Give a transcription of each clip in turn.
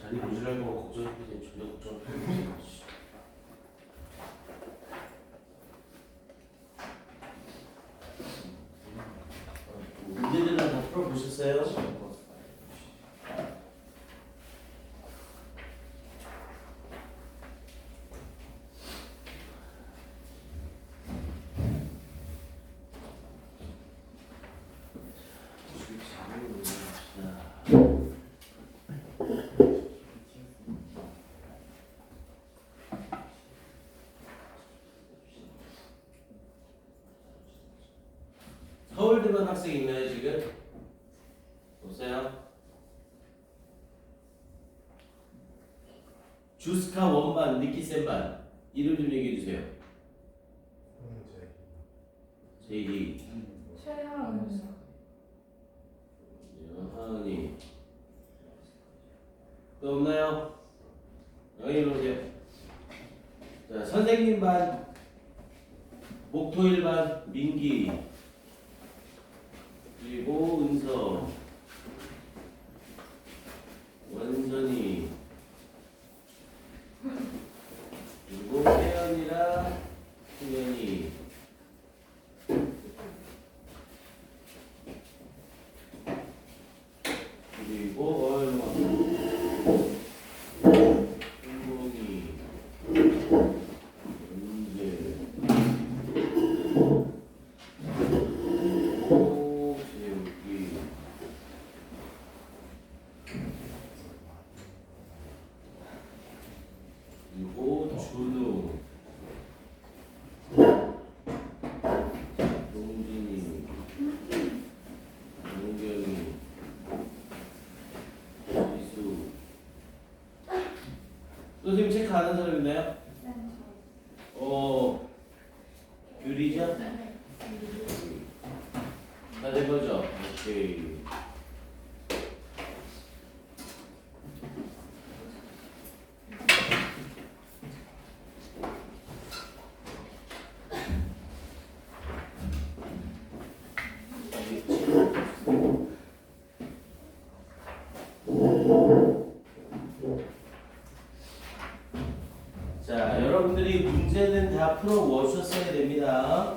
다리 모질랄 거 걱정했더니 전혀 걱정 안 해. 문제들은 다 풀어보셨어요? 서울대만 학생 있나요 지금? 보세요. 주스카 원반, 니키센반 이름 좀 얘기해 주세요. 제이, 최하은이요. 하은이. 또 없나요? 여기 보세요. 자, 선생님 반, 목토일 반, 민기. 그리고 은서, 원선이, 그리고 혜연이랑 수연이, 그리고 얼마, 흥봉이, 은재, 그리고 준우, 동진이, 용경이, 이수. 선생님 체크 안 한 사람 있나요? 유리죠? 다 된 거죠? 오케이. 자, 여러분들이 문제는 다 풀어 오셨어야 됩니다.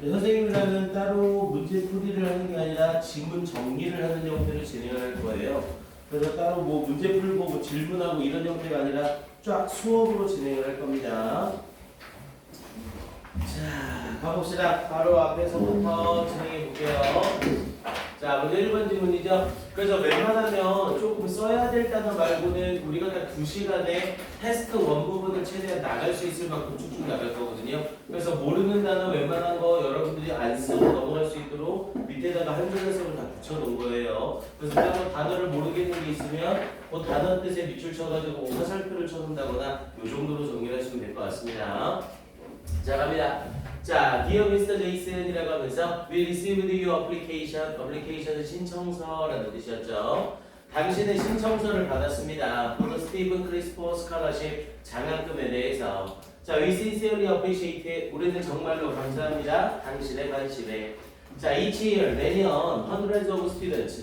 선생님이랑은 따로 문제 풀이를 하는 게 아니라 지문 정리를 하는 형태로 진행할 거예요. 그래서 따로 뭐 문제 풀고 뭐 질문하고 이런 형태가 아니라 쫙 수업으로 진행을 할 겁니다. 자, 가봅시다. 바로 앞에서부터 진행해 볼게요. 자, 먼저 1번 질문이죠. 그래서 웬만하면 조금 써야 될 단어 말고는 우리가 딱 2시간에 테스트 원 부분을 최대한 나갈 수 있을 만큼 쭉쭉 나갈 거거든요. 그래서 모르는 단어 웬만한 거 여러분들이 안 쓰고 넘어갈 수 있도록 밑에다가 한 줄 해석을 다 붙여놓은 거예요. 그래서 그냥 단어를 모르겠는 게 있으면 그 단어 뜻에 밑줄 쳐가지고 화살표를 쳐놓는다거나 이 정도로 정리를 하시면 될 것 같습니다. 자, 갑니다. 자, Dear Mr. Jason이라고 하면서 We received your application. application은 신청서라는 뜻이었죠. 당신의 신청서를 받았습니다. For the Stephen Crispo Scholarship 장학금에 대해서. 자, We sincerely appreciate it. 우리는 정말로 감사합니다. 당신의 관심에. 자, each year 매년 hundreds of students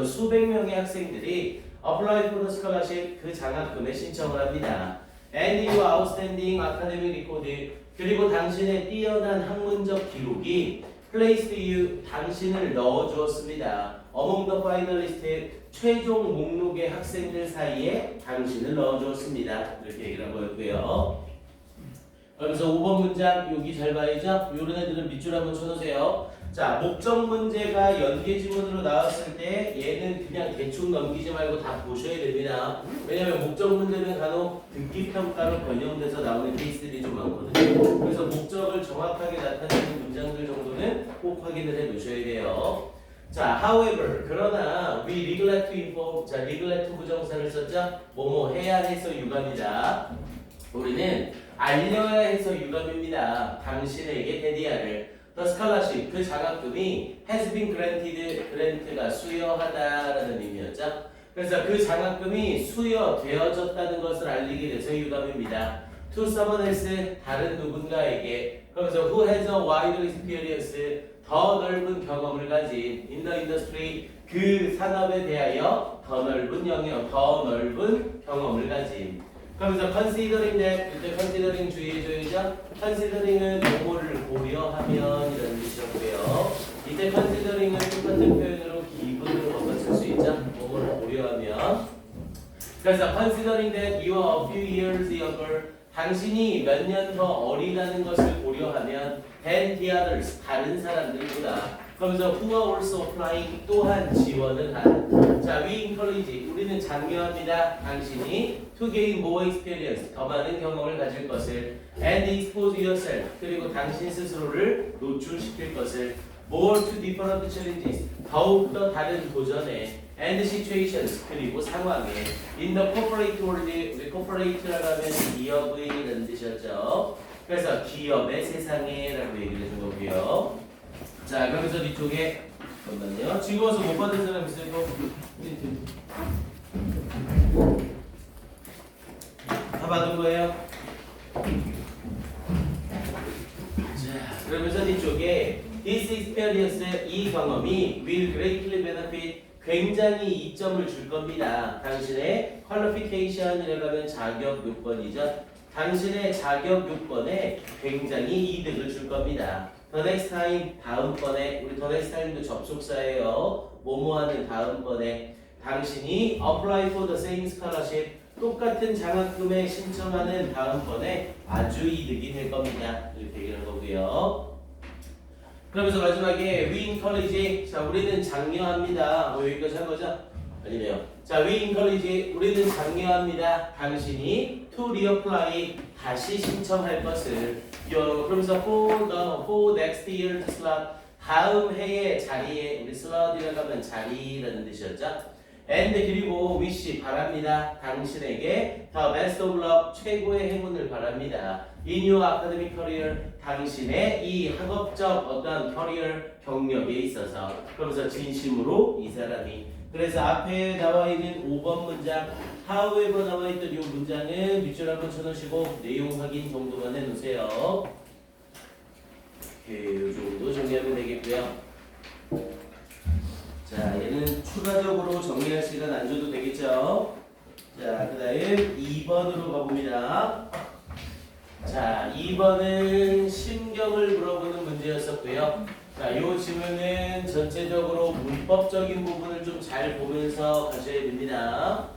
수백 명의 학생들이 apply for the scholarship 그 장학금에 신청을 합니다. And your outstanding academic record 그리고 당신의 뛰어난 학문적 기록이 placed you 당신을 넣어주었습니다. Among the finalist 최종 목록의 학생들 사이에 당신을 넣어주었습니다. 이렇게 얘기를 한 거였고요. 그래서 5번 문장 여기 잘 봐야죠. 요런 애들은 밑줄 한번 쳐놓으세요. 자, 목적 문제가 연계 지문으로 나왔을 때 얘는 그냥 대충 넘기지 말고 다 보셔야 됩니다. 왜냐면 목적 문제는 간혹 듣기 평가로 변형돼서 나오는 케이스들이 좀 많거든요. 그래서 목적을 정확하게 나타내는 문장들 정도는 꼭 확인을 해 놓으셔야 돼요. 자, however 그러나 we neglect to inform 자, neglect 부정사를 썼죠? 뭐뭐 해야 해서 유감이다. 우리는 알려야 해서 유감입니다. 당신에게 대디아를 The scholarship, 그 장학금이 has been granted, grant가 수여하다라는 의미였죠. 그래서 그 장학금이 수여되어졌다는 것을 알리게 돼서 유감입니다. To someone else, 다른 누군가에게. 그래서 who has a wider experience, 더 넓은 경험을 가진 in the industry, 그 산업에 대하여 더 넓은 영역, 더 넓은 경험을 가짐. 그러면서 considering that, 이때 considering 주의해줘야죠. considering은 뭐뭐를 고려하면 이라는 뜻이었고요. 이때 considering은 똑같은 표현으로 기분으로 바꿔 쓸 수 있죠. 뭐뭐를 고려하면. 그래서 considering that you are a few years younger, 당신이 몇 년 더 어리다는 것을 고려하면 than the others, 다른 사람들보다. 그러면서 who are also applying, 또한 지원을 한. 자, we encourage, 우리는 장려합니다. 당신이 to gain more experience, 더 많은 경험을 가질 것을 and expose yourself, 그리고 당신 스스로를 노출시킬 것을 more to different challenges, 더욱더 다른 도전에 and situations, 그리고 상황에 in the corporate world, 우리 corporate라고 하면 기업의라는 뜻이었죠. 그래서 기업의 세상에 라고 얘기를 해준 거고요. 자, 그러면서 뒤쪽에 잠깐만요. 지워서 못 받은 사람 있어요? 다 받은 거예요? 자, 그러면서 뒤쪽에 This experience, 이 경험이 will greatly benefit, 굉장히 이점을 줄 겁니다. 당신의 qualification이라고 하면 자격 요건이죠. 당신의 자격 요건에 굉장히 이득을 줄 겁니다. The next time, 다음번에, 우리 the next time도 접속사예요. 뭐뭐하는 다음번에 당신이 apply for the same scholarship, 똑같은 장학금에 신청하는 다음번에 아주 이득이 될 겁니다. 이렇게 얘기하는 거고요. 그러면서 마지막에 we encourage, 자, 우리는 장려합니다. 뭐 여기까지 한 거죠? 아니네요. 자, we encourage, 우리는 장려합니다. 당신이 to reapply, 다시 신청할 것을. 그러면서 for next year's slot, 다음 해의 자리에, 우리 slot이라고 하면 자리라는 뜻이었죠. and 그리고 wish, 바랍니다. 당신에게 the best of luck, 최고의 행운을 바랍니다. in your academic career, 당신의 이 학업적 어떤 career 경력에 있어서. 그러면서 진심으로 이 사람이. 그래서 앞에 나와 있는 5번 문장, however 나와 있던 이 문장은 밑줄 한번 쳐놓으시고 내용 확인 정도만 해놓으세요. 이 정도 정리하면 되겠고요. 자, 얘는 추가적으로 정리할 시간 안 줘도 되겠죠? 자, 그 다음 2번으로 가봅니다. 자, 2번은 심경을 물어보는 문제였었고요. 자, 이 질문은 전체적으로 문법적인 부분을 좀 잘 보면서 가셔야 됩니다.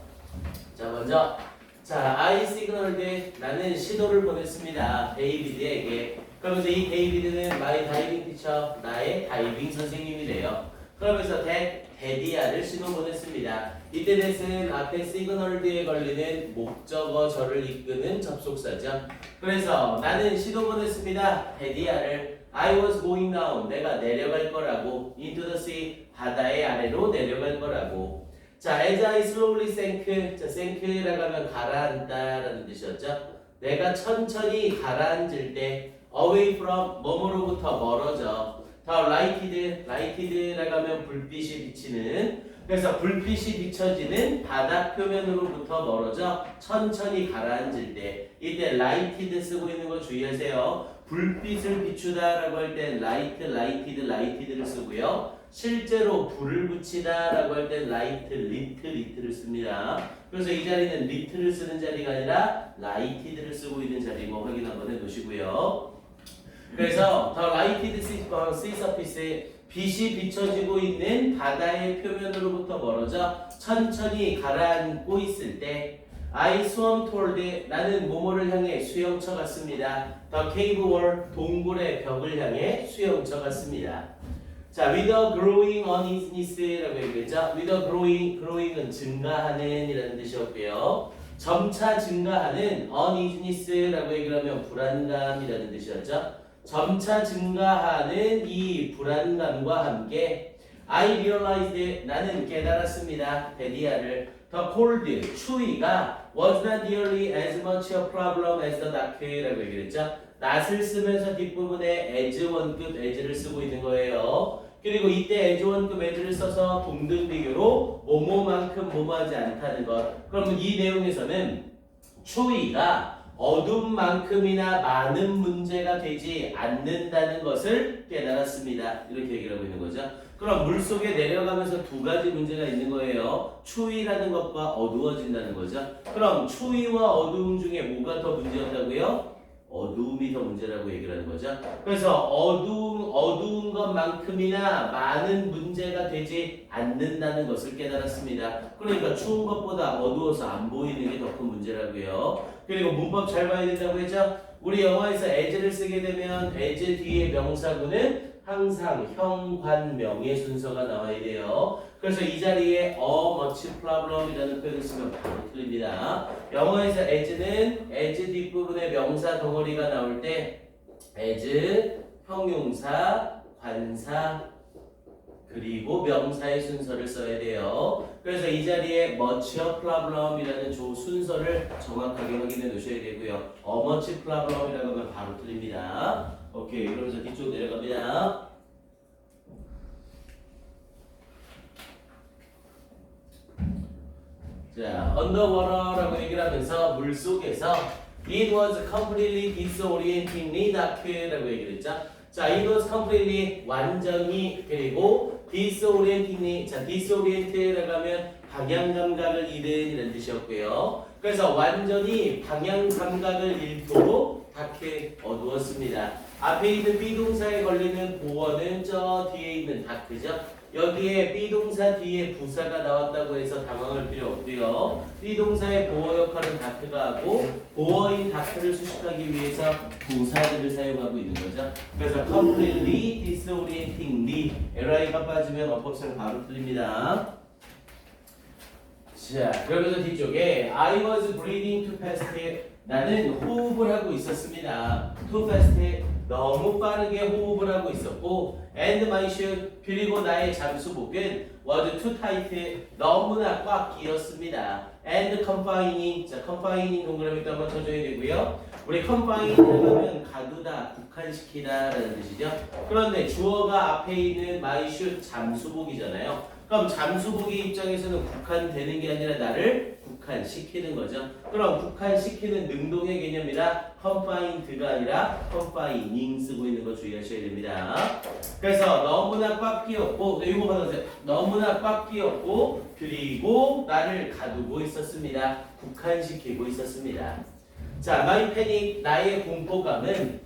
자, 먼저, 자, I signaled, 나는 시도를 보냈습니다. 데이비드에게. 그러면서 이 데이비드는 my diving teacher, 나의 다이빙 선생님이래요. 그러면서 데디아를 시도 보냈습니다. 이때 that은 앞에 signaled에 걸리는 목적어절을 이끄는 접속사죠. 그래서 나는 시도 보냈습니다. 데디아를. I was going down, 내가 내려갈 거라고. into the sea, 바다의 아래로 내려갈 거라고. 자, as I slowly sank, 자, sank라고 하면 가라앉다라는 뜻이었죠. 내가 천천히 가라앉을 때 away from, 뭐뭐로부터 멀어져. 더 lighted라고 하면 불빛이 비치는. 그래서 불빛이 비춰지는 바닥 표면으로부터 멀어져 천천히 가라앉을 때, 이때 lighted 쓰고 있는 거 주의하세요. 불빛을 비추다라고 할 땐 lighted를 쓰고요. 실제로 불을 붙이다라고 할 땐 lit를 씁니다. 그래서 이 자리는 lit를 쓰는 자리가 아니라 lighted를 쓰고 있는 자리고 확인 한번 해놓으시고요. 그래서 the lighted sea surface, 빛이 비춰지고 있는 바다의 표면으로부터 멀어져 천천히 가라앉고 있을 때 I swam toward, 나는 뭐뭐를 향해 수영쳐 갔습니다. The cave wall, 동굴의 벽을 향해 수영쳐 갔습니다. 자, with a growing uneasiness라고 얘기했죠. with a growing은 증가하는 이라는 뜻이었고요. 점차 증가하는 uneasiness라고 얘기를 하면 불안감이라는 뜻이었죠. 점차 증가하는 이 불안감과 함께 I realized, 나는 깨달았습니다. 데디아를. The cold, 추위가 was not nearly as much a problem as the dark라고 얘기를 했죠. not을 쓰면서 뒷부분에 as 원급 as를 쓰고 있는 거예요. 그리고 이때 as 원급 as를 써서 동등 비교로 뭐뭐만큼 뭐뭐하지 않다는 것. 그러면 이 내용에서는 추위가 어둠만큼이나 많은 문제가 되지 않는다는 것을 깨달았습니다. 이렇게 얘기를 하고 있는 거죠. 그럼 물 속에 내려가면서 두 가지 문제가 있는 거예요. 추위라는 것과 어두워진다는 거죠. 그럼 추위와 어두움 중에 뭐가 더 문제였다고요? 어두움이 더 문제라고 얘기를 하는 거죠. 그래서 어두운 것만큼이나 많은 문제가 되지 않는다는 것을 깨달았습니다. 그러니까 추운 것보다 어두워서 안 보이는 게 더 큰 문제라고요. 그리고 문법 잘 봐야 된다고 했죠. 우리 영어에서 as를 쓰게 되면 as 뒤에 명사구는 항상 형, 관, 명의 순서가 나와야 돼요. 그래서 이 자리에 a much problem이라는 표현을 쓰면 바로 틀립니다. 영어에서 as는 as 뒷부분에 명사 덩어리가 나올 때 as, 형용사, 관사, 그리고 명사의 순서를 써야 돼요. 그래서 이 자리에 much problem이라는 순서를 정확하게 확인해 놓으셔야 되고요. a much problem이라고 하면 바로 틀립니다. 오케이, 그러면서 뒤쪽 내려갑니다. 자, underwater라고 얘기를 하면서 물 속에서 it was completely disorientingly dark라고 얘기를 했죠. 자, it was completely 완전히 그리고 disorientingly 자, disorient라고 하면 방향 감각을 잃은 이런 뜻이었고요. 그래서 완전히 방향 감각을 잃도록 다크 어두웠습니다. 앞에 있는 비동사에 걸리는 보어는 저 뒤에 있는 다크죠. 여기에 비동사 뒤에 부사가 나왔다고 해서 당황할 필요 없고요. 비동사의 보어 역할은 다크가 하고 보어인 다크를 수식하기 위해서 부사들을 사용하고 있는 거죠. 그래서 completely, disorientingly li가 빠지면 어법상 바로 틀립니다. 자, 그러면서 뒤쪽에 I was breathing too fast. 나는 호흡을 하고 있었습니다. too fast. 너무 빠르게 호흡을 하고 있었고 and my shoe 그리고 나의 잠수복은 was too tight. 너무나 꽉 끼었습니다. and confining 자, confining 동그라미 또 한번 쳐줘야 되고요. 우리 confining 하면 가두다, 국한시키다 라는 뜻이죠. 그런데 주어가 앞에 있는 my shoe 잠수복이잖아요. 그럼 잠수복의 입장에서는 국한되는 게 아니라 나를 국한시키는 거죠. 그럼 국한시키는 능동의 개념이라 confined가 아니라 confining 쓰고 있는 거 주의하셔야 됩니다. 그래서 너무나 꽉 끼었고 이거 받아주세요. 너무나 꽉 끼었고 그리고 나를 가두고 있었습니다. 국한시키고 있었습니다. 자, my panic 나의 공포감은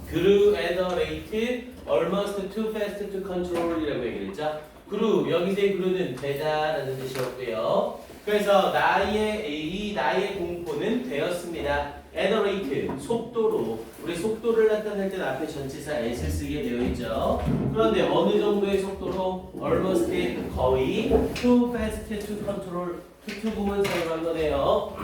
grew at a rate almost too fast to control이라고 얘기를 했죠. 그루 여기서의 그루는 되다라는 뜻이었고요. 그래서 나의 공포는 되었습니다. at a rate 속도로 우리 속도를 나타낼 때는 앞에 전치사 at을 쓰게 되어 있죠. 그런데 어느 정도의 속도로 almost 거의 too fast to control to 부분 사용한 거네요.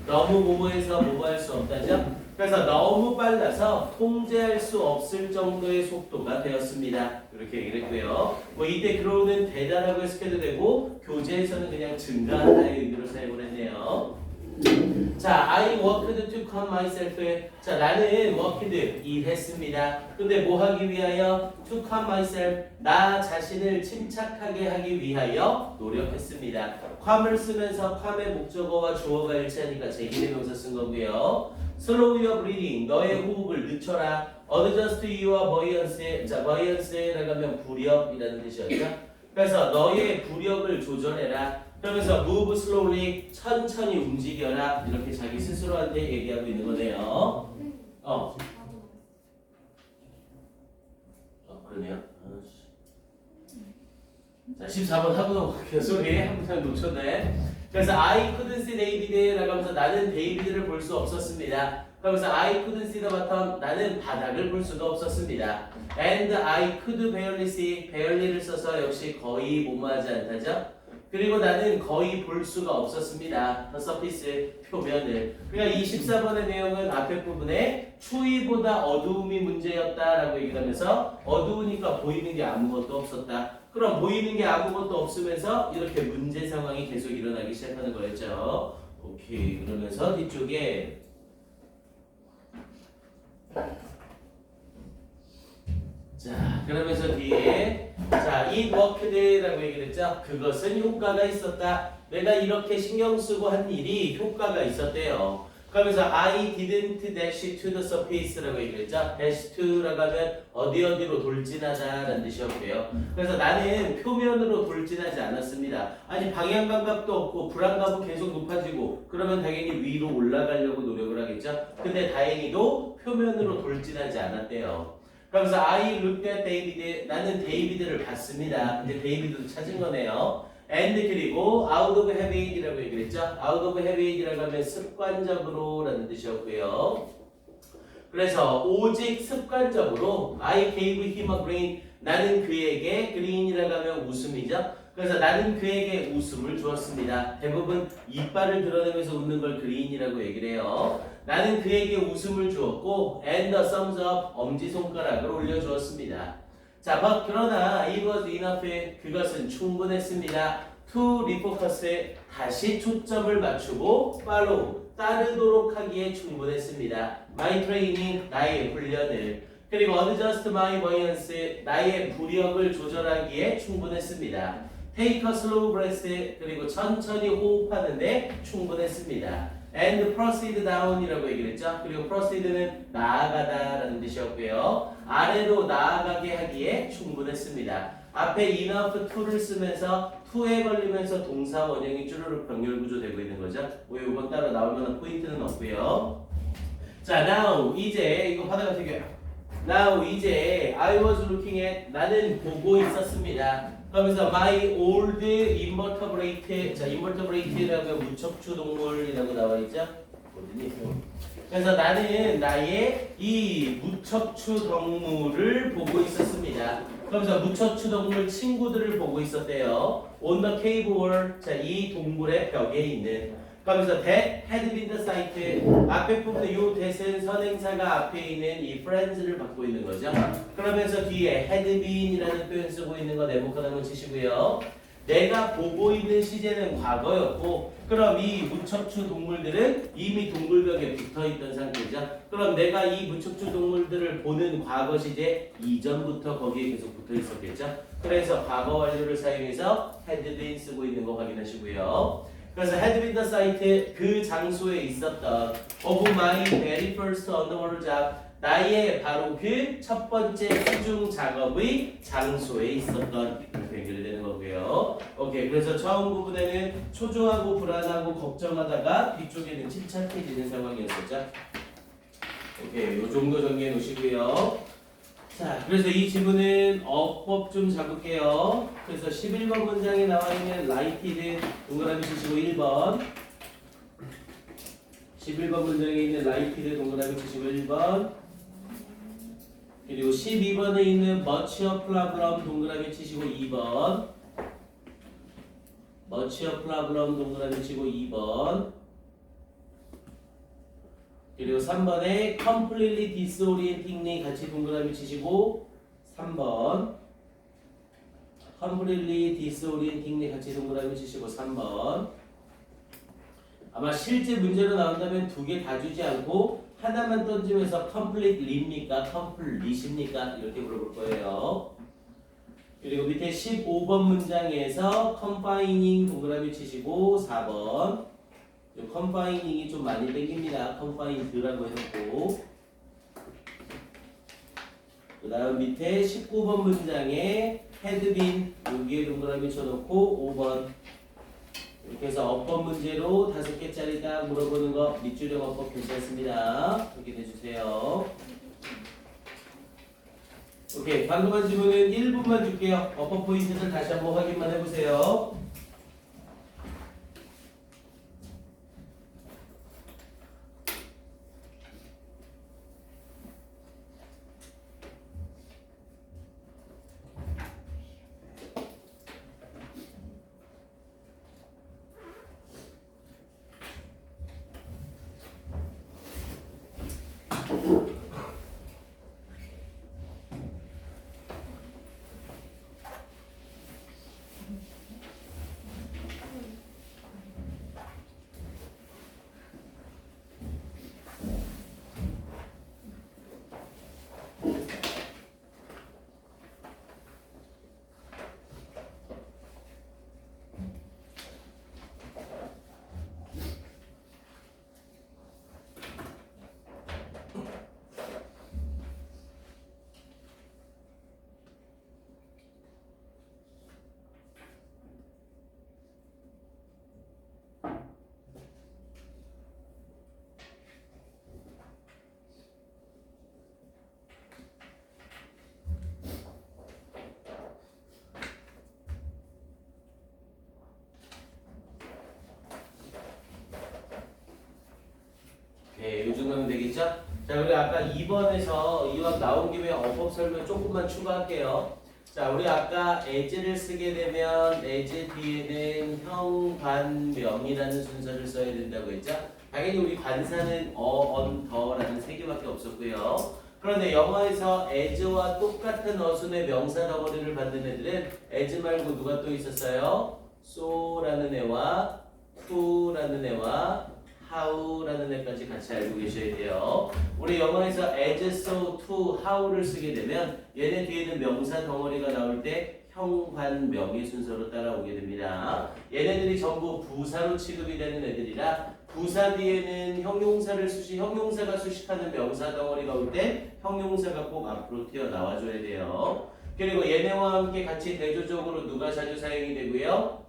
너무 뭐뭐해서 뭐뭐할 수 없다죠. 그래서 너무 빨라서 통제할 수 없을 정도의 속도가 되었습니다. 이렇게 얘기를 했고요. 뭐 이때 grow는 되다라고 해석해도 되고 교재에서는 그냥 증가하다의 의미로 사용을 했네요. 자, I worked to calm myself. 자, 나는 worked 일했습니다. 근데 뭐 하기 위하여? To calm myself. 나 자신을 침착하게 하기 위하여 노력했습니다. calm을 쓰면서 calm의 목적어와 주어가 일치하니까 제기대명사 쓴 거고요. Slow your breathing. 너의 호흡을 늦춰라. Adjust your buoyancy. 자, buoyancy라고 하면 부력이라는 뜻이었죠. 그래서 너의 부력을 조절해라. 그러면서 move slowly. 천천히 움직여라. 이렇게 자기 스스로한테 얘기하고 있는 거네요. 그러네요. 자, 14번 하고 넘어갈게요. 소리 한번 놓쳤네. 그래서 I couldn't see David라고 하면서 나는 데이비드를 볼 수 없었습니다. 그러면서 I couldn't see the bottom. 나는 바닥을 볼 수가 없었습니다. And I could barely see. barely를 써서 역시 거의 뭐뭐하지 않다죠. 그리고 나는 거의 볼 수가 없었습니다. The surface, 표면을. 그러니까 이 14번의 내용은 앞에 부분에 추위보다 어두움이 문제였다라고 얘기를 하면서 어두우니까 보이는 게 아무것도 없었다. 그럼 보이는 게 아무것도 없으면서 이렇게 문제 상황이 계속 일어나기 시작하는 거였죠. 오케이. 그러면서 뒤쪽에 자, 그러면서 뒤에 자, it worked라고 얘기를 했죠. 그것은 효과가 있었다. 내가 이렇게 신경 쓰고 한 일이 효과가 있었대요. 그러면서 I didn't dash to the surface라고 얘기했죠. dash to라고 하면 어디로 돌진하다라는 뜻이었고요. 그래서 나는 표면으로 돌진하지 않았습니다. 아니 방향 감각도 없고 불안감은 계속 높아지고 그러면 당연히 위로 올라가려고 노력을 하겠죠. 근데 다행히도 표면으로 돌진하지 않았대요. 그러면서 I looked at David. 나는 데이비드를 봤습니다. 근데 데이비드도 찾은 거네요. and 그리고 out of habit이라고 얘기를 했죠. out of habit이라고 하면 습관적으로 라는 뜻이었고요. 그래서 오직 습관적으로 I gave him a grin. 나는 그에게 green이라고 하면 웃음이죠. 그래서 나는 그에게 웃음을 주었습니다. 대부분 이빨을 드러내면서 웃는 걸 green이라고 얘기를 해요. 나는 그에게 웃음을 주었고 and a thumbs up 엄지손가락을 올려주었습니다. 자, 그러나 it was enough. 그것은 충분했습니다. to refocus. 다시 초점을 맞추고 follow. 따르도록 하기에 충분했습니다. my training. 나의 훈련을. 그리고 adjust my buoyancy. 나의 부력을 조절하기에 충분했습니다. take a slow breath. 그리고 천천히 호흡하는데 충분했습니다. and proceed down이라고 얘기를 했죠. 그리고 proceed는 나아가다라는 뜻이었고요. 아래로 나아가게 하기에 충분했습니다. 앞에 enough to를 쓰면서 to에 걸리면서 동사 원형이 쭈루룩 병렬 구조되고 있는 거죠. 뭐 이건 따로 나올 만한 포인트는 없고요. 자, now 이제 이거 하다가 되게 now 이제 I was looking at 나는 보고 있었습니다. 그러면서 my old invertebrate. 자, invertebrate라고 하면 무척추 동물이라고 나와 있죠. 어디니? 그래서 나는 나의 이 무척추 동물을 보고 있었습니다. 그러면서 무척추 동물 친구들을 보고 있었대요. on the cave wall. 자, 이 동굴의 벽에 있는. 그러면서 that had been the site. 앞에 부분에 요 that은 선행사가 앞에 있는 이 friends를 받고 있는 거죠. 그러면서 뒤에 had been이라는 표현 쓰고 있는 거 네모칸 한번 치시고요. 내가 보고 있는 시제는 과거였고, 그럼 이 무척추 동물들은 이미 동굴벽에 붙어있던 상태죠. 그럼 내가 이 무척추 동물들을 보는 과거 시제 이전부터 거기에 계속 붙어있었겠죠. 그래서 과거 완료를 사용해서 had been 쓰고 있는 거 확인하시고요. 그래서 had been the site. 그 장소에 있었던 of my very first underwater job. 나의 바로 그 첫 번째 수중 작업의 장소에 있었던. 이렇게 연결되는 거고요. 오케이. 그래서 처음 부분에는 초조하고 불안하고 걱정하다가 뒤쪽에는 침착해지는 상황이었었죠. 오케이. 요 정도 정리해 놓으시고요. 자, 그래서 이 지문은 어법 좀 잡을게요. 그래서 11번 문장에 나와 있는 lighted 동그라미 치시고 1번. 11번 문장에 있는 lighted 동그라미 치시고 1번. 그리고 12번에 있는 much a problem 동그라미 치시고 2번. much a problem 동그라미 치고 2번. 그리고 3번에 completely disorientingly 같이 동그라미 치시고 3번. completely disorientingly 같이 동그라미 치시고 3번. 아마 실제 문제로 나온다면 두 개 다 주지 않고 하나만 던지면서 completely입니까? complete입니까? 이렇게 물어볼 거예요. 그리고 밑에 15번 문장에서 confining 동그라미 치시고 4번. confining이 좀 많이 땡깁니다. confined라고 해놓고. 그 다음 밑에 19번 문장에 had been 여기에 동그라미 쳐놓고 5번. 이렇게 해서 어법 문제로 5개짜리 딱 물어보는 거 밑줄형 어법 괜찮습니다. 확인해 주세요. 오케이. 방금 한 질문은 1분만 줄게요. 어법 포인트들 다시 한번 확인만 해보세요. 보면 되겠죠? 자, 우리 아까 2번에서 이왕 나온 김에 어법 설명 조금만 추가할게요. 자, 우리 아까 as를 쓰게 되면 as 뒤에는 형, 관, 명이라는 순서를 써야 된다고 했죠? 당연히 우리 관사는 on, 더라는 세 개밖에 없었고요. 그런데 영어에서 as와 똑같은 어순의 명사 덩어리를 받는 애들은 as 말고 누가 또 있었어요? so라는 애와 to라는 애와 how라는 애까지 같이 알고 계셔야 돼요. 우리 영어에서 as, so, to, how를 쓰게 되면 얘네 뒤에는 명사 덩어리가 나올 때 형, 관, 명의 순서로 따라오게 됩니다. 얘네들이 전부 부사로 취급이 되는 애들이라 부사 뒤에는 형용사가 수식하는 명사 덩어리가 올 때 형용사가 꼭 앞으로 튀어나와줘야 돼요. 그리고 얘네와 함께 같이 대조적으로 누가 자주 사용이 되고요.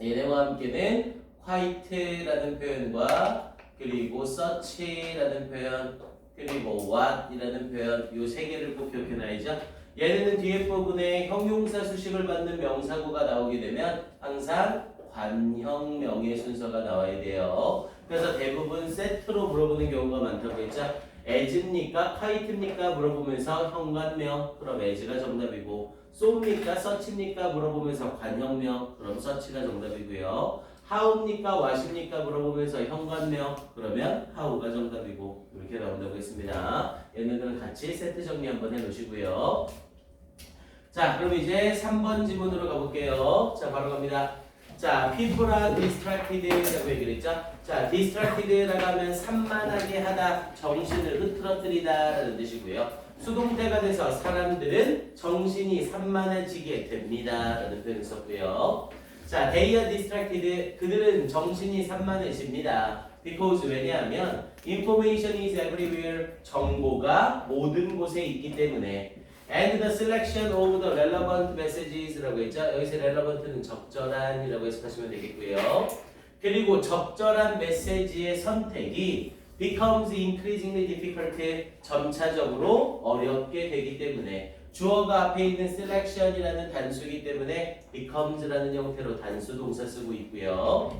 얘네와 함께는 white라는 표현과 그리고 such라는 표현 그리고 what이라는 표현 이 세 개를 꼭 기억해놔야죠. 얘네는 뒤에 부분에 형용사 수식을 받는 명사구가 나오게 되면 항상 관형 명의 순서가 나와야 돼요. 그래서 대부분 세트로 물어보는 경우가 많다고 했죠. as입니까? white입니까? 물어보면서 형관명 그럼 as가 정답이고 so입니까? such입니까? 물어보면서 관형명 그럼 such가 정답이고요. how입니까? what입니까? 물어보면서 형관명 그러면 how가 정답이고 이렇게 나온다고 했습니다. 얘네들은 같이 세트 정리 한번 해놓으시고요. 자, 그럼 이제 3번 지문으로 가볼게요. 자, 바로 갑니다. 자, people are distracted라고 얘기를 했죠. 자, distracted라고 하면 산만하게 하다, 정신을 흐트러뜨리다 라는 뜻이고요. 수동태가 돼서 사람들은 정신이 산만해지게 됩니다 라는 표현을 썼고요. 자, they are distracted. 그들은 정신이 산만해집니다. because 왜냐하면 information is everywhere. 정보가 모든 곳에 있기 때문에. And the selection of the relevant messages라고 했죠. 여기서 relevant는 적절한이라고 해석하시면 되겠고요. 그리고 적절한 메시지의 선택이 becomes increasingly difficult. 점차적으로 어렵게 되기 때문에 주어가 앞에 있는 selection이라는 단수이기 때문에 becomes라는 형태로 단수 동사 쓰고 있고요.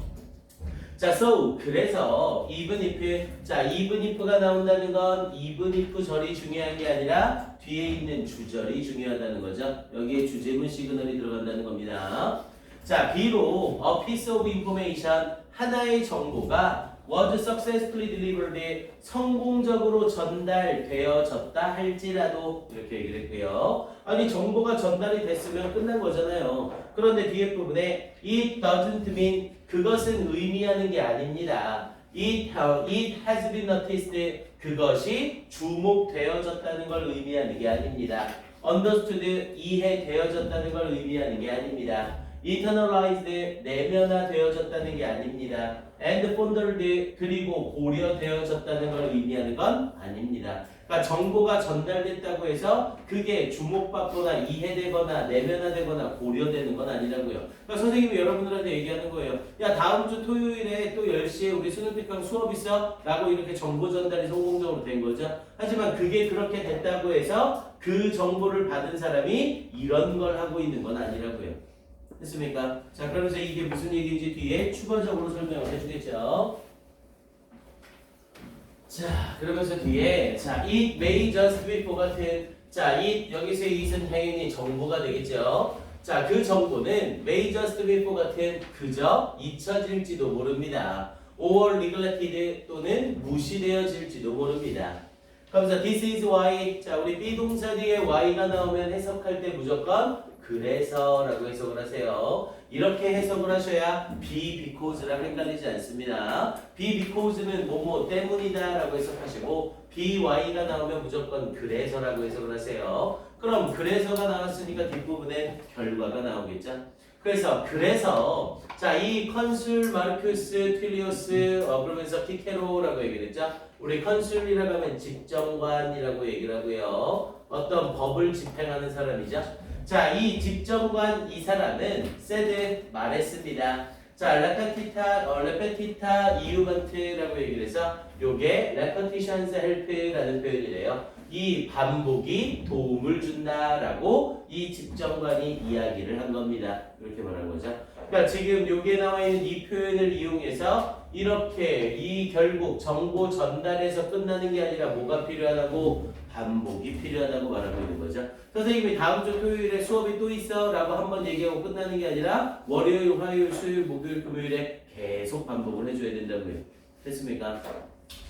자, so 그래서 even if 자 even if가 나온다는 건 even if 절이 중요한 게 아니라 뒤에 있는 주절이 중요하다는 거죠. 여기에 주제문 시그널이 들어간다는 겁니다. 자, 비록 a piece of information 하나의 정보가 was successfully delivered 성공적으로 전달되어졌다 할지라도 이렇게 얘기를 했고요. 아니 정보가 전달이 됐으면 끝난 거잖아요. 그런데 뒤에 부분에 it doesn't mean 그것은 의미하는 게 아닙니다. It has been noticed 그것이 주목되어졌다는 걸 의미하는 게 아닙니다. Understood 이해되어졌다는 걸 의미하는 게 아닙니다. Internalized 내면화되어졌다는 게 아닙니다. And pondered 그리고 고려되어졌다는 걸 의미하는 건 아닙니다. 그러니까 정보가 전달됐다고 해서 그게 주목받거나 이해되거나 내면화되거나 고려되는 건 아니라고요. 그러니까 선생님이 여러분들한테 얘기하는 거예요. 야, 다음 주 토요일에 또 10시에 우리 수능특강 수업 있어? 라고 이렇게 정보 전달이 성공적으로 된 거죠. 하지만 그게 그렇게 됐다고 해서 그 정보를 받은 사람이 이런 걸 하고 있는 건 아니라고요. 됐습니까? 자, 그러면서 이게 무슨 얘기인지 뒤에 추가적으로 설명을 해주겠죠. 자, 그러면서 뒤에 자, it may just be forgotten. 자, it 여기서 it은 당연히 정보가 되겠죠. 자, 그 정보는 may just be forgotten 그저 잊혀질지도 모릅니다. or neglected 또는 무시되어질지도 모릅니다. 그러면서 this is why 자, 우리 비동사 뒤에 y가 나오면 해석할 때 무조건 그래서 라고 해석을 하세요. 이렇게 해석을 하셔야 be because랑 헷갈리지 않습니다. be because는 뭐뭐 때문이다 라고 해석하시고 by가 나오면 무조건 그래서 라고 해석을 하세요. 그럼 그래서가 나왔으니까 뒷부분에 결과가 나오겠죠. 그래서 자, 이 컨술 마르큐스 튠리우스 그러면서 피케로라고 얘기를 했죠. 우리 컨술이라고 하면 집정관이라고 얘기를 하고요. 어떤 법을 집행하는 사람이죠. 자, 이 집정관 이 사람은 said 말했습니다. 자, 레페티타 이유먼트라고 얘기를 해서 요게 repetitions help라는 표현이래요. 이 반복이 도움을 준다라고 이 집정관이 이야기를 한 겁니다. 이렇게 말한 거죠. 그러니까 지금 여기에 나와 있는 이 표현을 이용해서 이렇게 이 결국 정보 전달에서 끝나는 게 아니라 뭐가 필요하다고? 반복이 필요하다고 말하고 있는 거죠. 선생님이 다음 주 토요일에 수업이 또 있어 라고 한번 얘기하고 끝나는 게 아니라 월요일, 화요일, 수요일, 목요일, 금요일에 계속 반복을 해줘야 된다고요. 됐습니까?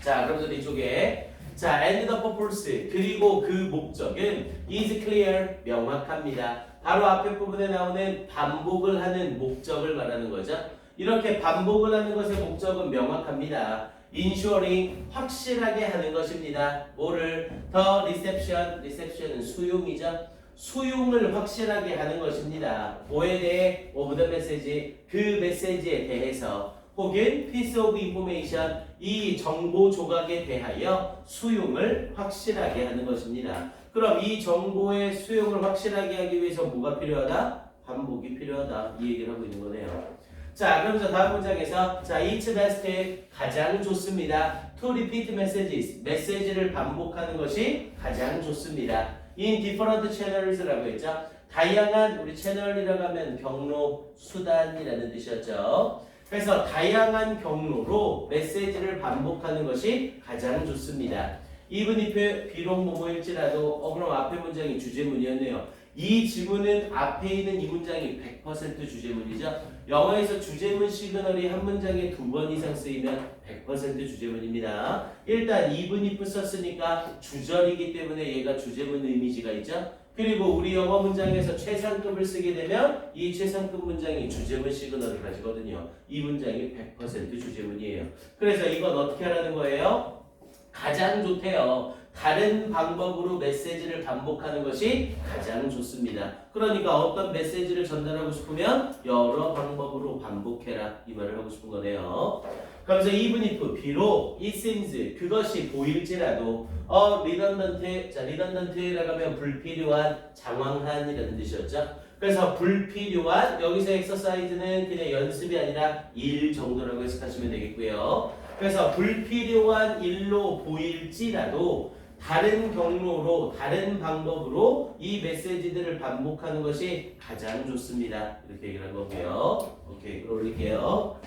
자, 그럼 이쪽에 자, and the purpose 그리고 그 목적은 is clear 명확합니다. 바로 앞에 부분에 나오는 반복을 하는 목적을 말하는 거죠. 이렇게 반복을 하는 것의 목적은 명확합니다. ensuring 확실하게 하는 것입니다. 뭐를? the reception은 수용이죠. 수용을 확실하게 하는 것입니다. 뭐에 대해? of the message 그 메시지에 대해서 혹은 piece of information 이 정보 조각에 대하여 수용을 확실하게 하는 것입니다. 그럼 이 정보의 수용을 확실하게 하기 위해서 뭐가 필요하다? 반복이 필요하다. 이 얘기를 하고 있는 거네요. 자, 그러면서 다음 문장에서 자, it's best 가장 좋습니다. to repeat messages 메시지를 반복하는 것이 가장 좋습니다. in different channels라고 했죠. 다양한 우리 채널이라고 하면 경로, 수단이라는 뜻이었죠. 그래서 다양한 경로로 메시지를 반복하는 것이 가장 좋습니다. even if 비록 뭐뭐일지라도 그럼 앞에 문장이 주제문이었네요. 이 지문은 앞에 있는 이 문장이 100% 주제문이죠. 영어에서 주제문 시그널이 한 문장에 2번 이상 쓰이면 100% 주제문입니다. 일단 even if 썼으니까 주절이기 때문에 얘가 주제문 이미지가 있죠. 그리고 우리 영어 문장에서 최상급을 쓰게 되면 이 최상급 문장이 주제문 시그널을 가지거든요. 이 문장이 100% 주제문이에요. 그래서 이건 어떻게 하라는 거예요? 가장 좋대요. 다른 방법으로 메시지를 반복하는 것이 가장 좋습니다. 그러니까 어떤 메시지를 전달하고 싶으면 여러 방법으로 반복해라 이 말을 하고 싶은 거네요. 그러면서 even if 비록 it seems 그것이 보일지라도 redundant 자 redundant라고 하면 불필요한 장황한이라는 뜻이었죠. 그래서 불필요한 여기서 exercise는 그냥 연습이 아니라 일 정도라고 해석하시면 되겠고요. 그래서 불필요한 일로 보일지라도 다른 경로로 다른 방법으로 이 메시지들을 반복하는 것이 가장 좋습니다. 이렇게 얘기를 한 거고요. 오케이, 끌어올릴게요.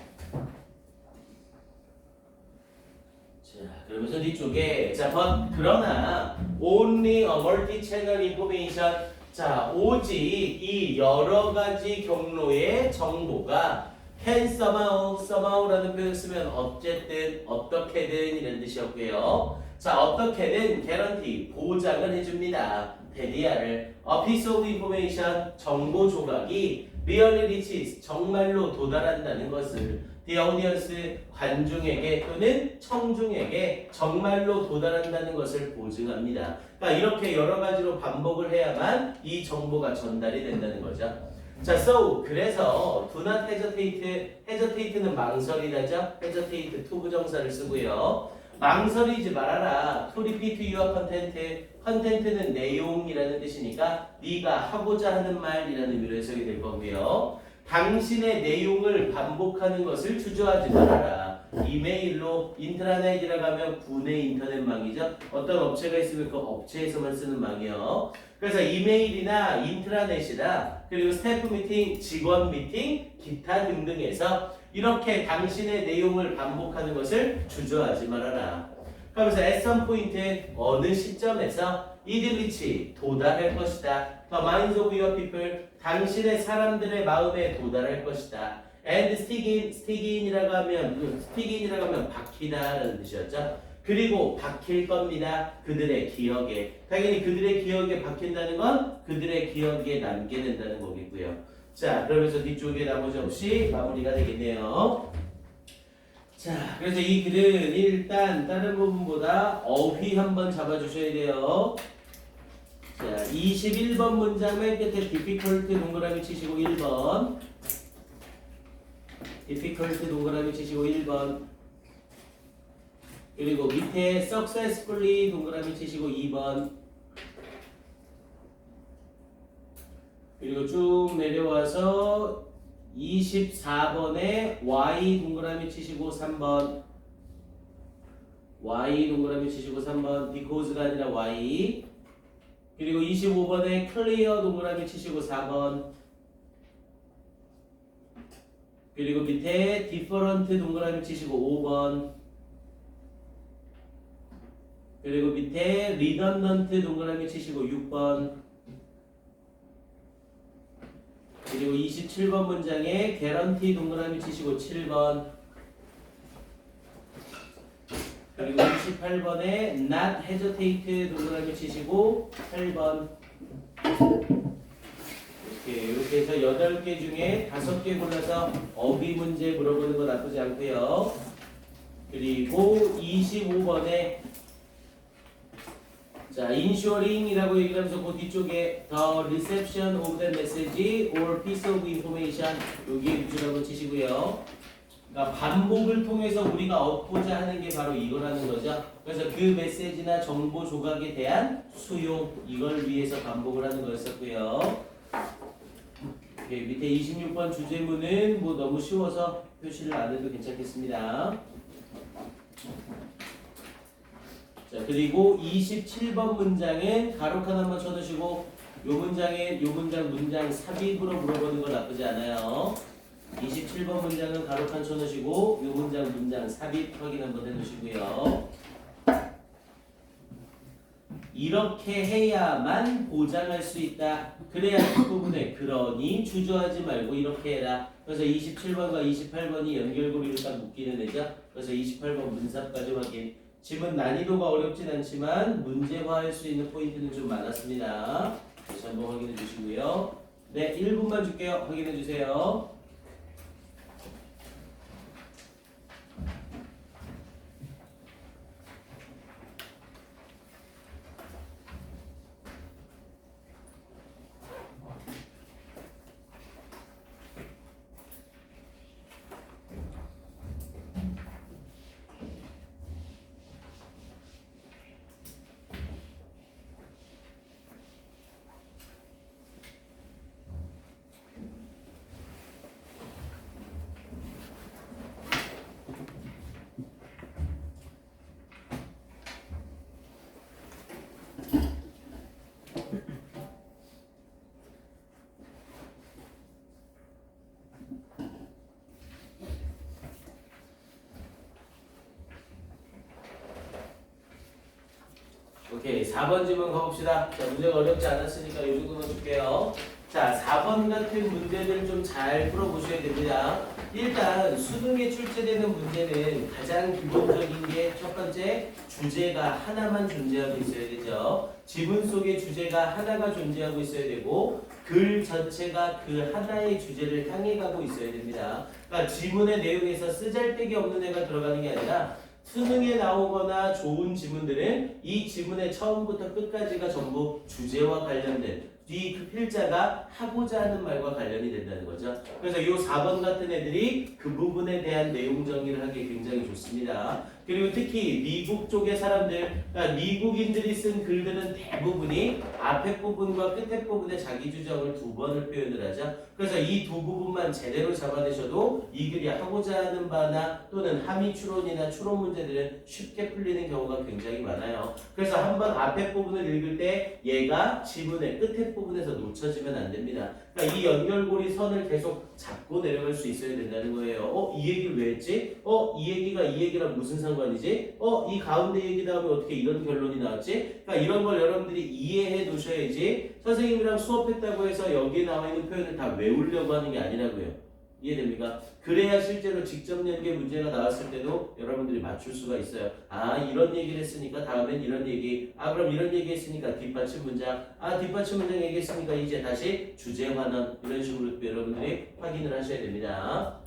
자, 그러면서 뒤쪽에 자, but 그러나 only a multi-channel information 자, 오직 이 여러 가지 경로의 정보가 can somehow라는 표현을 쓰면 어쨌든 어떻게든 이런 뜻이었고요. 자, 어떻게든 guarantee 보장을 해줍니다. 대디아를 a piece of information 정보 조각이 really reaches 정말로 도달한다는 것을 the audience 관중에게 또는 청중에게 정말로 도달한다는 것을 보증합니다. 그러니까 이렇게 여러 가지로 반복을 해야만 이 정보가 전달이 된다는 거죠. 자, so 그래서 do not hesitate는 망설이다죠. hesitate to 부정사를 쓰고요. 망설이지 말아라. to repeat your content. content는 내용이라는 뜻이니까 네가 하고자 하는 말이라는 의미로 해석이 될 거고요. 당신의 내용을 반복하는 것을 주저하지 말아라. 이메일로 인트라넷이라고 하면 국내 인터넷망이죠. 어떤 업체가 있으면 그 업체에서만 쓰는 망이요. 그래서 이메일이나 인트라넷이나 그리고 스태프 미팅, 직원 미팅, 기타 등등에서 이렇게 당신의 내용을 반복하는 것을 주저하지 말아라. 그러면서 at some point 어느 시점에서 it reach 도달할 것이다. The minds of your people 당신의 사람들의 마음에 도달할 것이다. And stick in이라고 하면 박히다라는 뜻이었죠. 그리고 박힐 겁니다. 그들의 기억에. 당연히 그들의 기억에 박힌다는 건 그들의 기억에 남게 된다는 거겠고요. 자, 그러면서 뒤쪽에 나머지 없이 마무리가 되겠네요. 자, 그래서 이 글은 일단 다른 부분보다 어휘 한번 잡아주셔야 돼요. 자, 21번 문장 맨 끝에 difficult 동그라미 치시고 1번 difficult 동그라미 치시고 1번 그리고 밑에 successfully 동그라미 치시고 2번 그리고 쭉 내려와서 24번에 Y 동그라미 치시고 3번 Y 동그라미 치시고 3번 because가 아니라 Y 그리고 25번에 clear 동그라미 치시고 4번 그리고 밑에 different 동그라미 치시고 5번. 그리고 밑에 redundant 동그라미 치시고 6번. 그리고 27번 문장에 guarantee 동그라미 치시고 7번. 그리고 28번에 not hesitate 동그라미 치시고 8번. 이렇게 해서 8개 중에 5개 골라서 어휘 문제 물어보는 거 나쁘지 않고요. 그리고 25번에 자, ensuring이라고 얘기를 하면서 그 뒤쪽에 the reception of the message or piece of information 여기에 위주로 한번 치시고요. 그러니까 반복을 통해서 우리가 얻고자 하는 게 바로 이거라는 거죠. 그래서 그 메시지나 정보 조각에 대한 수용 이걸 위해서 반복을 하는 거였었고요. 밑에 26번 주제문은 뭐 너무 쉬워서 표시를 안 해도 괜찮겠습니다. 자, 그리고 27번 문장은 가로칸 한번 쳐두시고 요 문장에 요 문장 삽입으로 물어보는 거 나쁘지 않아요. 27번 문장은 가로칸 쳐놓으시고 요 문장 삽입 확인 한번 해놓으시고요. 이렇게 해야만 보장할 수 있다. 그래야 뒷부분에 그러니 주저하지 말고 이렇게 해라. 그래서 27번과 28번이 연결고리로 딱 묶이는 애죠. 그래서 28번 문사까지 확인. 지금 난이도가 어렵진 않지만 문제화할 수 있는 포인트는 좀 많았습니다. 다시 한번 확인해 주시고요. 네, 1분만 줄게요. 확인해 주세요. 오케이, 4번 질문 가봅시다. 자, 문제가 어렵지 않았으니까 이 정도만 줄게요. 자, 4번 같은 문제들 좀 잘 풀어보셔야 됩니다. 일단 수능에 출제되는 문제는 가장 기본적인 게 첫 번째 주제가 하나만 존재하고 있어야 되죠. 지문 속에 주제가 하나가 존재하고 있어야 되고 글 전체가 그 하나의 주제를 향해 가고 있어야 됩니다. 그러니까 지문의 내용에서 쓰잘데기 없는 애가 들어가는 게 아니라 수능에 나오거나 좋은 지문들은 이 지문의 처음부터 끝까지가 전부 주제와 관련된 뒤 그 필자가 하고자 하는 말과 관련이 된다는 거죠. 그래서 이 4번 같은 애들이 그 부분에 대한 내용 정리를 하기 굉장히 좋습니다. 그리고 특히 미국 쪽의 사람들, 그러니까 미국인들이 쓴 글들은 대부분이 앞에 부분과 끝에 부분에 자기 주장을 2번을 표현을 하죠. 그래서 이 두 부분만 제대로 잡아내셔도 이 글이 하고자 하는 바나 또는 함의 추론이나 추론 문제들은 쉽게 풀리는 경우가 굉장히 많아요. 그래서 한번 앞에 부분을 읽을 때 얘가 지문의 끝에 부분에서 놓쳐지면 안 됩니다. 그러니까 이 연결고리 선을 계속 잡고 내려갈 수 있어야 된다는 거예요. 이 얘기를 왜 했지? 이 얘기가 이 얘기랑 무슨 상관이지? 이 가운데 얘기 다음에 어떻게 이런 결론이 나왔지? 그러니까 이런 걸 여러분들이 이해해 두셔야지 선생님이랑 수업했다고 해서 여기에 나와 있는 표현을 다 외우려고 하는 게 아니라고요. 이해됩니까? 그래야 실제로 직접 연계 문제가 나왔을 때도 여러분들이 맞출 수가 있어요. 이런 얘기를 했으니까 다음엔 이런 얘기. 그럼 이런 얘기 했으니까 뒷받침 문장. 뒷받침 문장 얘기했으니까 이제 다시 주제 환원. 이런 식으로 여러분들이 확인을 하셔야 됩니다.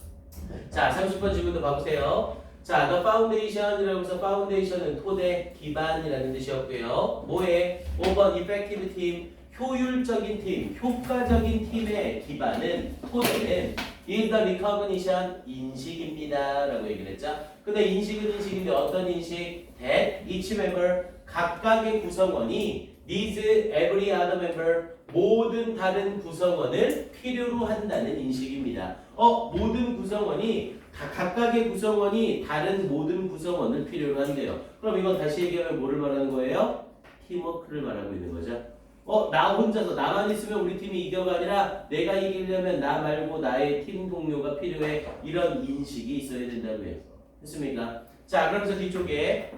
자, 30번 질문도 봐보세요. 자, the foundation이라고 해서 foundation은 토대, 기반이라는 뜻이었고요. 뭐에? 5번 effective team. 효율적인 팀, 효과적인 팀의 기반은, 토대는 is the recognition, 인식입니다 라고 얘기를 했죠. 근데 인식은 인식인데 어떤 인식? that each member, 각각의 구성원이 needs every other member, 모든 다른 구성원을 필요로 한다는 인식입니다. 모든 구성원이 각각의 구성원이 다른 모든 구성원을 필요로 한대요. 그럼 이건 다시 얘기하면 뭐를 말하는 거예요? 팀워크를 말하고 있는 거죠. 나 혼자서 나만 있으면 우리 팀이 이겨가 아니라 내가 이기려면 나 말고 나의 팀 동료가 필요해. 이런 인식이 있어야 된다고요. 됐습니까? 자, 그러면서 뒤쪽에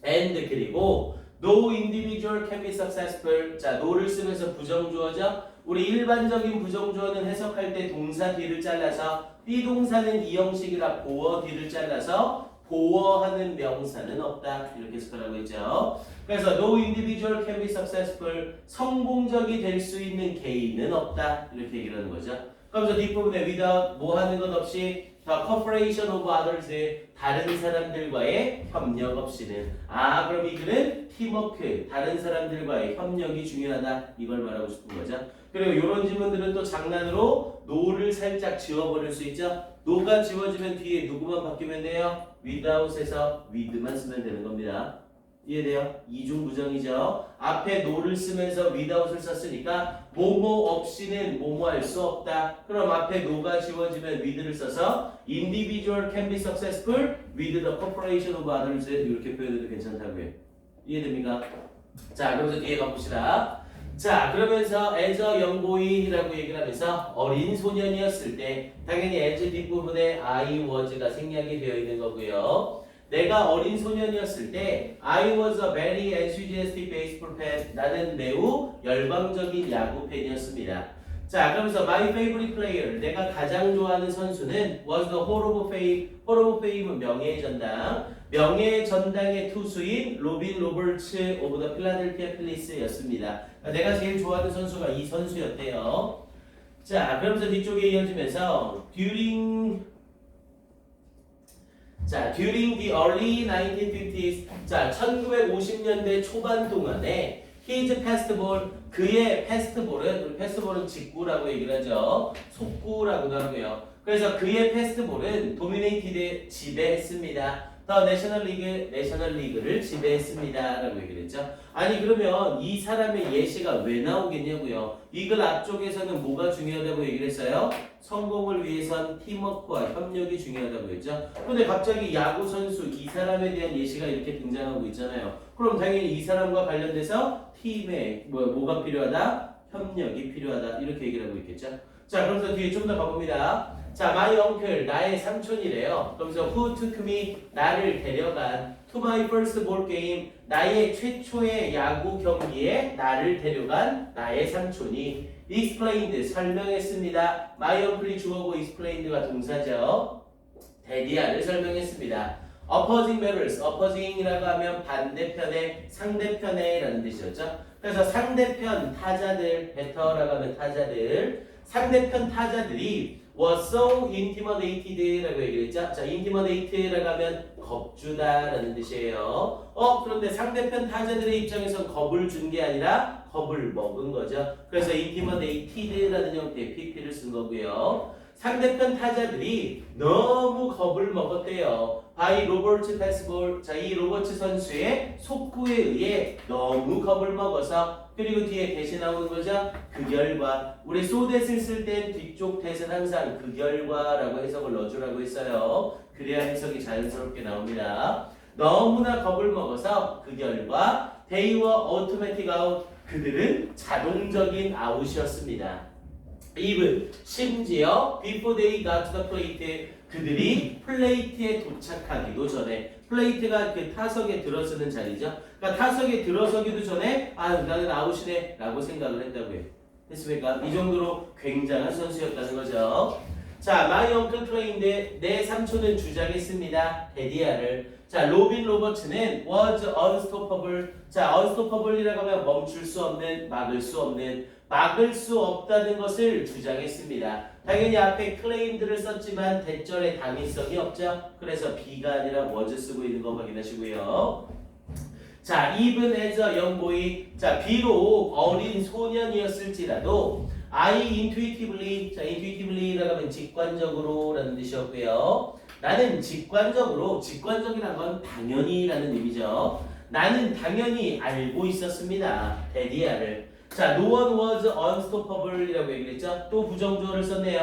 and 그리고 no individual can be successful. 자, no를 쓰면서 부정주어죠. 우리 일반적인 부정주어는 해석할 때 동사 뒤를 잘라서 비동사는 이 형식이라 보어 뒤를 잘라서 보어하는 명사는 없다. 이렇게 해석하라고 했죠. 그래서 no individual can be successful. 성공적이 될 수 있는 개인은 없다. 이렇게 얘기를 하는 거죠. 그러면서 뒷부분에 without 뭐 하는 것 없이 the cooperation of others. 다른 사람들과의 협력 없이는. 그럼 이거는 팀워크. 다른 사람들과의 협력이 중요하다. 이걸 말하고 싶은 거죠. 그리고 이런 질문들은 또 장난으로 no를 살짝 지워버릴 수 있죠. no가 지워지면 뒤에 누구만 바뀌면 돼요? without에서 with만 쓰면 되는 겁니다. 이해돼요? 이중부정이죠. 앞에 no를 쓰면서 without을 썼으니까 뭐뭐 없이는 뭐뭐 할 수 없다. 그럼 앞에 no가 지워지면 with를 써서 individual can be successful with the cooperation of others. 이렇게 표현해도 괜찮다고요. 이해됩니까? 자, 그러면서 뒤에 가봅시다. 자, 그러면서 as a young boy라고 얘기를 하면서 어린 소년이었을 때 당연히 as 뒷부분에 I was가 생략이 되어 있는 거고요. 내가 어린 소년이었을 때 I was a very enthusiastic baseball fan. 나는 매우 열광적인 야구 팬이었습니다. 자, 그러면서 my favorite player. 내가 가장 좋아하는 선수는 was the Hall of Fame. Hall of Fame은 명예의 전당. 명예의 전당의 투수인 로빈 로버츠 오브 더 필라델피아 필리스였습니다. 내가 제일 좋아하는 선수가 이 선수였대요. 자, 그러면서 뒤쪽에 이어지면서 during the early 1950s. 자, 1950년대 초반 동안에 his fastball. 그의 패스트볼은 직구라고 얘기를 하죠. 속구라고도 하고요. 그래서 그의 패스트볼은 도미네이티드 지배했습니다. 더 내셔널리그를 지배했습니다. 라고 얘기를 했죠. 아니 그러면 이 사람의 예시가 왜 나오겠냐고요. 이글 앞쪽에서는 뭐가 중요하다고 얘기를 했어요? 성공을 위해선 팀워크와 협력이 중요하다고 했죠. 근데 갑자기 야구 선수 이 사람에 대한 예시가 이렇게 등장하고 있잖아요. 그럼 당연히 이 사람과 관련돼서 팀에 뭐가 필요하다? 협력이 필요하다. 이렇게 얘기를 하고 있겠죠. 자, 그러면서 뒤에 좀 더 가봅니다. 자, my uncle, 나의 삼촌이래요. 그러면서 who took me, 나를 데려간 to my first ball game, 나의 최초의 야구 경기에 나를 데려간 나의 삼촌이 explained, 설명했습니다. my uncle이 주어고 explained가 동사죠. 데디아를 설명했습니다. opposing matters, opposing이라고 하면 반대편의, 상대편의 라는 뜻이었죠. 그래서 상대편 타자들, better라고 하면 타자들, 상대편 타자들이 was so intimidated라고 얘기를 했죠. 자, intimidate라고 하면 겁주다 라는 뜻이에요. 그런데 상대편 타자들의 입장에선 겁을 준 게 아니라 겁을 먹은 거죠. 그래서 intimidated라는 형태의 pp를 쓴 거고요. 상대편 타자들이 너무 겁을 먹었대요. by 로버츠 패스볼. 자, 이 로버츠 선수의 속구에 의해 너무 겁을 먹어서. 그리고 뒤에 대신 나오는 거죠. 그 결과. 우리 소댓을 쓸 땐 뒤쪽 대신 항상 그 결과라고 해석을 넣어주라고 했어요. 그래야 해석이 자연스럽게 나옵니다. 너무나 겁을 먹어서 그 결과 they were automatic out. 그들은 자동적인 아웃이었습니다. even 심지어 before they got to the plate. 그들이 플레이트에 도착하기도 전에. 플레이트가 그 타석에 들어서는 자리죠. 그러니까 타석에 들어서기도 전에 나는 아웃이네 라고 생각을 했다고요. 됐습니까? 이 정도로 굉장한 선수였다는 거죠. 자, my uncle claimed. 내 삼촌은 주장했습니다. 데디아를. 자, 로빈 로버츠는 was unstoppable. 자, unstoppable이라고 하면 멈출 수 없는, 막을 수 없는, 막을 수 없다는 것을 주장했습니다. 당연히 앞에 claimed를 썼지만 대절에 당위성이 없죠. 그래서 be가 아니라 was 쓰고 있는 거 확인하시고요. 자, even as a young boy. 자, 비록 어린 소년이었을지라도 I intuitively. 자, intuitively라고 하면 직관적으로 라는 뜻이었고요. 나는 직관적이란 건 당연히라는 의미죠. 나는 당연히 알고 있었습니다. 데디아를. 자, no one was unstoppable이라고 얘기를 했죠. 또 부정주어를 썼네요.